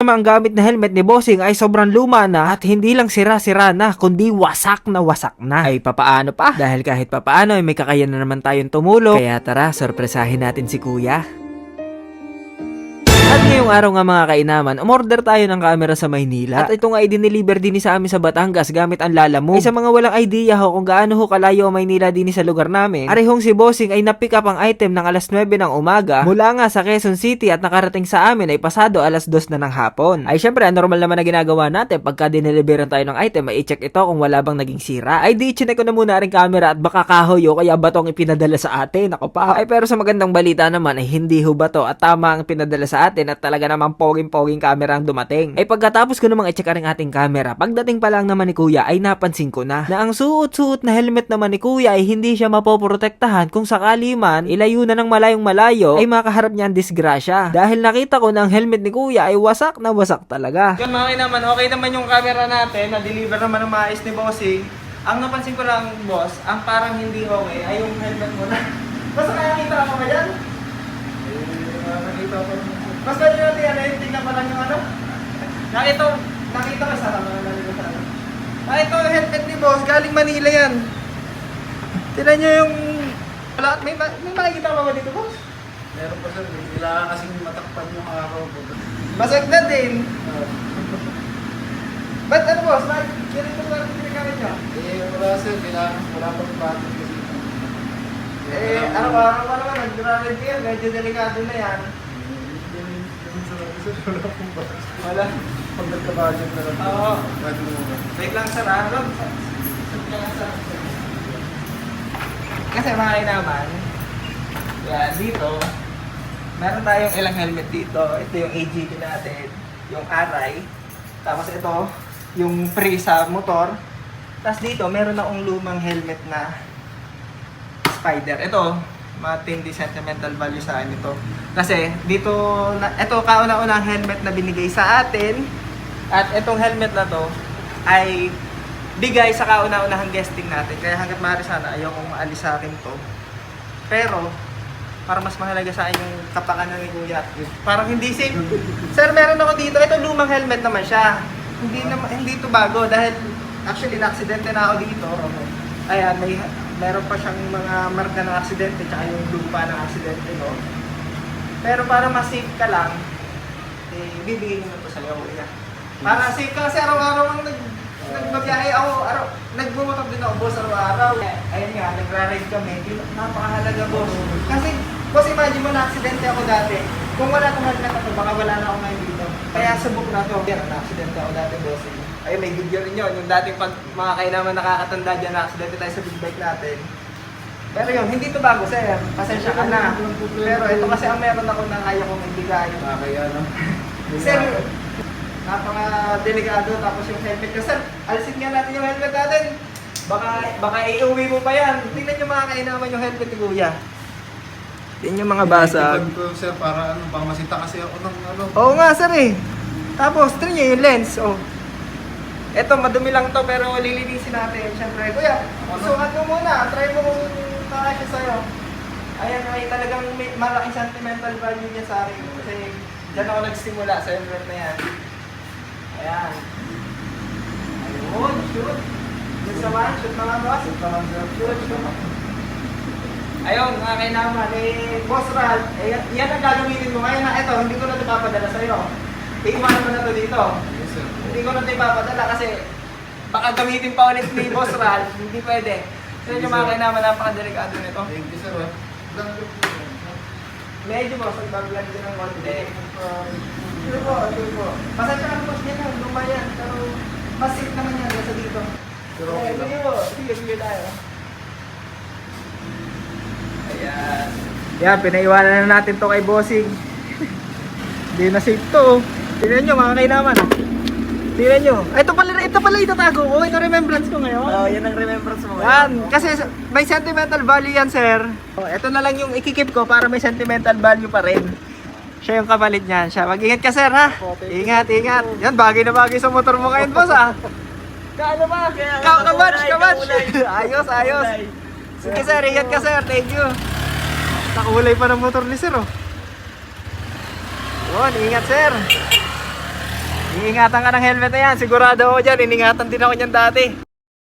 naman ang gamit na helmet ni Bossing ay sobrang luma na at hindi lang sira-sira na kundi wasak na wasak na. Ay papaano pa? Dahil kahit papaano ay may kakayanan naman tayong tumulong. Kaya tara, sorpresahin natin si Kuya. At ngayong araw nga mga kainaman, umorder tayo ng camera sa Maynila. At ito nga ay dineliver din sa amin sa Batangas gamit ang Lalamove. Ay sa mga walang idea ho kung gaano ho kalayo ang Maynila din sa lugar namin, arehong si Bossing ay napick up ang item ng alas 9 ng umaga mula nga sa Quezon City at nakarating sa amin ay pasado alas 2 na ng hapon. Ay syempre, normal naman na ginagawa natin pagka dineliveran tayo ng item ay i-check ito kung wala bang naging sira. Ay di chinek ko na muna rin camera at baka kahoy o kaya batong ipinadala sa atin. Ako pa. Ay pero sa magandang balita naman ay hindi ho bato at tama ang pinadala sa atin at talaga namang poging-poging camera ang dumating. Ay pagkatapos ko namang i-check ang ating camera, pagdating pa lang naman ni Kuya ay napansin ko na ang suot-suot na helmet naman ni Kuya ay hindi siya mapoprotektahan kung sakali man ilayo na ng malayong malayo ay makaharap niya ang disgrasya. Dahil nakita ko na ang helmet ni Kuya ay wasak na wasak talaga. Yun mga naman, okay naman yung camera natin, na-deliver naman ng maayos ni Bossing. Ang napansin ko lang, boss, ang parang hindi okay ay yung helmet mo na. Basta kaya nakita ako ba yan? Nakita ko. Basta nyo natin yan, tingnan pa lang yung ano. Nakita ko sa mga nalito sa ano. Ito yung helmet ni boss, galing Manila yan. Tignan nyo yung... May makikita ka ba dito, boss? Meron pa sir, kailangan kasing matakpan yung araw ko. Basag na din. Ba't ano boss? Ganito ba ang ginagamit nyo? Wala sir, kailangan wala pang battery kasi. Araw-araw pa naman, nag-ride kayo, medyo delikado na yan. Wala pong battery. Wala. Pag nagka-budget na lang. Oo. Kahit mo muna. Wait lang sir, ano? Kasi mga naman, yan, dito, meron tayong ilang helmet dito. Ito yung AGT natin, yung Aray. Tapos ito, yung pre sa motor. Tapos dito, meron akong lumang helmet na Spider. Ito, matindi sentimental value sa akin ito. Kasi dito, ito kauna-unang helmet na binigay sa atin. At itong helmet na to ay bigay sa kauna-unahang guesting natin. Kaya hanggat maaari sana ayaw kong maalis sa akin to. Pero, para mas mahalaga sa akin yung kapakanan ni Kuya. Parang hindi safe. Sir, meron ako dito. Ito lumang helmet naman siya. Hindi ito bago dahil actually na-aksidente na ako dito. Ayan, meron pa siyang mga marka ng aksidente tsaka yung lupa ng aksidente, no? Pero para mas safe ka lang, bibigyan nyo na ito sa'yo, Kuya. Para safe ka kasi araw-araw ang nagbabiyahe ako, nagbumotor din ako, boss, araw-araw. Ayun nga, nagra-ride kami, napakahalaga, boss. Kasi, boss, imagine mo na-aksidente ako dati. Kung wala itong helmet ako, baka wala na ako ngayon dito. Kaya subok na ito. Na-aksidente ako dati, boss. Ayun, may video rin yun. Yung dating pag mga kainaman nakakatanda dyan, na-aksidente tayo sa big bike natin. Pero yun, hindi ito bago, sir. Pasensya ka na. Pero ito kasi ang meron ako na kaya kong ibigay. Kaya no? Sir, napaka-delikado. Tapos yung helmet ko, sir, alisin nga natin yung helmet natin. Baka iuwi mo pa yan. Tingnan nyo mga kainaman yung helmet ni Kuya. Tingnan yung mga basag. Ipag ko sir para ano, baka masita kasi ako ng ano. Oo nga, sir eh. Tapos, tingnan nyo yung lens. Oh. Eto, madumi lang to pero lilinisin natin. Siyempre, Kuya, sukat mo muna. Try mo kung kakasya sa'yo. Ayan, ay talagang may malaking sentimental value niya sa akin. Kasi dyan ako nagsimula sa helmet na yan. Ayan. Ayun, shoot. Shoot sa one, shoot mga boss. Shoot, shoot. Ayun, mga kainaman, Boss Ralph, yan ang gagamitin mo. Ngayon na ito, hindi ko na ito papadala sa'yo. Iiwanan mo na ito dito. Yes sir. Hindi ko na ito ipapadala kasi baka gamitin pa ulit ni Boss Ralph, hindi pwede. Kasi yung mga kainaman, napakadelikado nito. Thank you sir. Medyo boss, nagbablog din ng konti. Ito po. Pasensya ka boss yan, luma yan. Pero mas safe naman yan sa dito. Pero okay lang. Sige po, sige tayo. Ayan. Yan, pinaiwanan na natin to kay Bossing. Hindi na safe to. Tignan nyo mga kainaman. Tignan nyo. Ito pala itatago ko. Ito remembrance ko ngayon. Oh, yan ang remembrance mo. Yan. Kasi may sentimental value yan, sir. Ito na lang yung ikikip ko para may sentimental value pa rin. Siya yung kapalit niyan. Siya. Mag-ingat ka, sir, ha? Ingat, ingat. Yan, bagay na bagay sa motor mo ngayon, boss, ha? Kaano ba? Kabatch. Ayos, ayos. Sige, sir. Ingat ka, sir. Thank you. Nakulay pa ng motor ni sir, oh. Yun, ingat, sir. Iingatan ka ng helmet na yan. Sigurado ako dyan. Iningatan din ako niyan dati.